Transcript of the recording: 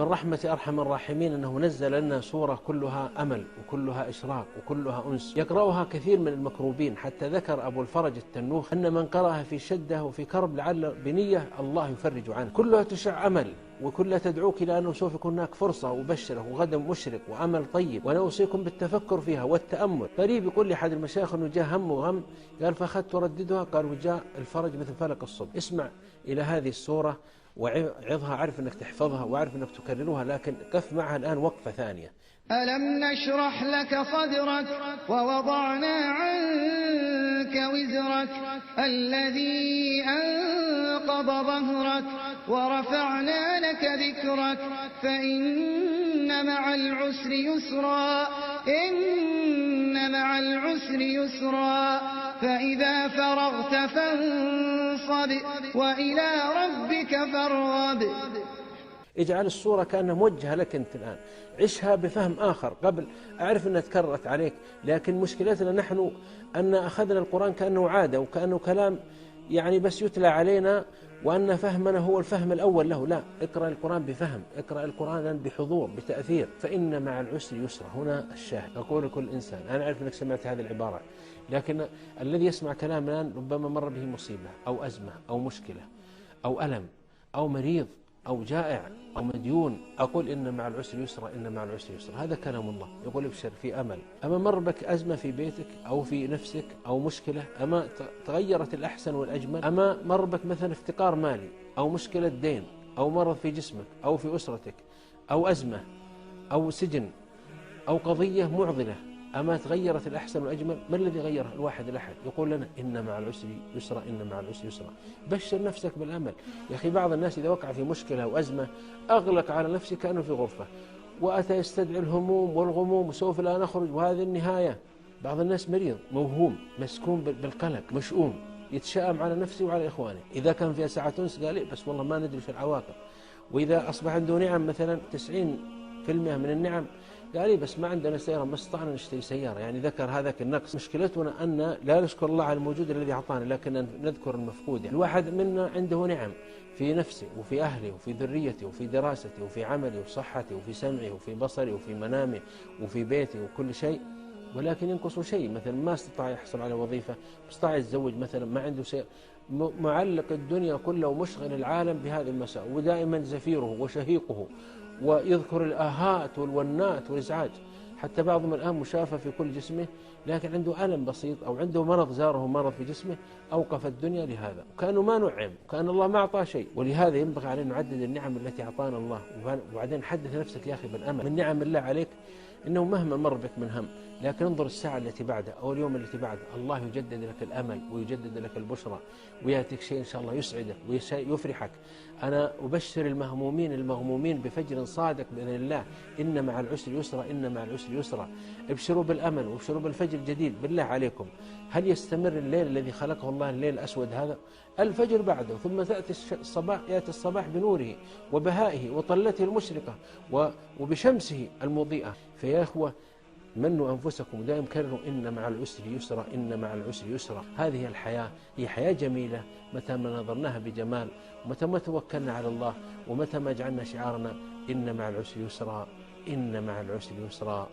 من رحمة أرحم الراحمين أنه نزل لنا سورة كلها أمل وكلها إشراق وكلها أنس يقرأها كثير من المكروبين، حتى ذكر أبو الفرج التنوخ أن من قرأها في شدة وفي كرب لعل بنية الله يفرج عنه. كلها تشع أمل وكلها تدعوك إلى أنه سوف يكون هناك فرصة وبشرة وغدا مشرق وأمل طيب، وأنا أوصيكم بالتفكر فيها والتأمل. قريب يقول لي أحد المشايخ أنه جاء هم وغم، قال فأخذت أرددها، قال وجاء الفرج مثل فلق الصبح. اسمع إلى هذه السورة وعظها، عارف أنك تحفظها وعارف أنك تكررها، لكن قف معها الآن وقفة ثانية. ألم نشرح لك صدرك ووضعنا عنك وزرك الذي أنقض ظهرك ورفعنا لك ذكرك فإن مع العسر يسرا إن مع العسر يسرا فإذا فرغت فانصب وإلى ربك فارغب. اجعل الصورة كأنها موجهة لك أنت الآن، عشها بفهم آخر. قبل أعرف أنها تكررت عليك، لكن مشكلتنا نحن أن أخذنا القرآن كأنه عادة وكأنه كلام يعني بس يتلى علينا، وأن فهمنا هو الفهم الأول له. لا، اقرأ القرآن بفهم، اقرأ القرآن بحضور بتأثير. فإن مع العسر يسرا، هنا الشاهد. أقول لكل إنسان، أنا أعرف أنك سمعت هذه العبارة، لكن الذي يسمع كلام الآن ربما مر به مصيبة أو أزمة أو مشكلة أو ألم أو مريض أو جائع أو مديون. أقول إن مع العسر يسرا، إن مع العسر يسرا، هذا كلام الله يقول ابشر في أمل. أما مر بك أزمة في بيتك أو في نفسك أو مشكلة، أما تغيرت الأحسن والأجمل، أما مر بك مثلا افتقار مالي أو مشكلة دين أو مرض في جسمك أو في أسرتك أو أزمة أو سجن أو قضية معضلة، أما تغيرت الأحسن والأجمل؟ ما الذي غيرها؟ الواحد الأحد يقول لنا إن مع العسر يسرا، إن مع العسر يسرا. بشر نفسك بالأمل. يا أخي بعض الناس إذا وقع في مشكلة وأزمة أغلق على نفسه كأنه في غرفة، وأتى يستدعي الهموم والغموم وسوف لا نخرج وهذه النهاية. بعض الناس مريض موهوم مسكون بالقلق مشؤوم، يتشائم على نفسه وعلى إخوانه. إذا كان فيها ساعة أنس قال بس والله ما ندري في العواقب. وإذا أصبح عنده نعم مثلا 90% من النعم قال بس ما عندنا سيارة، ما استطعنا نشتري سيارة. يعني ذكر هذاك النقص. مشكلتنا أن لا نشكر الله على الموجود الذي أعطانا، لكن نذكر المفقود. يعني الواحد منا عنده نعم في نفسه وفي أهله وفي ذريته وفي دراسته وفي عمله وفي صحته وفي سمعه وفي بصره وفي منامه وفي بيته وكل شيء، ولكن ينقص شيء. مثلا ما استطاع يحصل على وظيفة، ما استطاع يتزوج مثلا، ما عنده شيء، معلق الدنيا كله ومشغل العالم بهذه المساء، ودائما زفيره وشهيقه ويذكر الآهات والونات والإزعاج. حتى بعضهم الآن مشافى في كل جسمه، لكن عنده ألم بسيط أو عنده مرض زاره مرض في جسمه، أوقف الدنيا لهذا، وكأنه ما نعم، وكأن الله ما أعطاه شيء. ولهذا ينبغي علينا نعدد النعم التي أعطانا الله. وبعدين حدث نفسك يا أخي بالأمل من نعم الله عليك، إنه مهما مر بك من هم، لكن انظر الساعة التي بعدها أو اليوم التي بعده، الله يجدد لك الأمل ويجدد لك البشرى ويأتيك شيء إن شاء الله يسعدك ويفرحك. أنا أبشر المغمومين بفجر صادق بإذن الله. إن مع العسر يسرا، إن مع العسر يسرا. ابشروا بالأمل وابشروا بالفجر الجديد. بالله عليكم، هل يستمر الليل الذي خلقه الله الليل الأسود هذا؟ الفجر بعده، ثم تأتي الصباح، يأتي الصباح بنوره وبهائه وطلته المشرقة وبشمسه المضيئة. فيا إخوة منوا أنفسكم، دائما كرروا إن مع العسر يسرا، إن مع العسر يسرا. هذه الحياة هي حياة جميلة متى ما نظرناها بجمال، ومتى ما توكلنا على الله، ومتى ما جعلنا شعارنا إن مع العسر يسرا، إن مع العسر يسرا.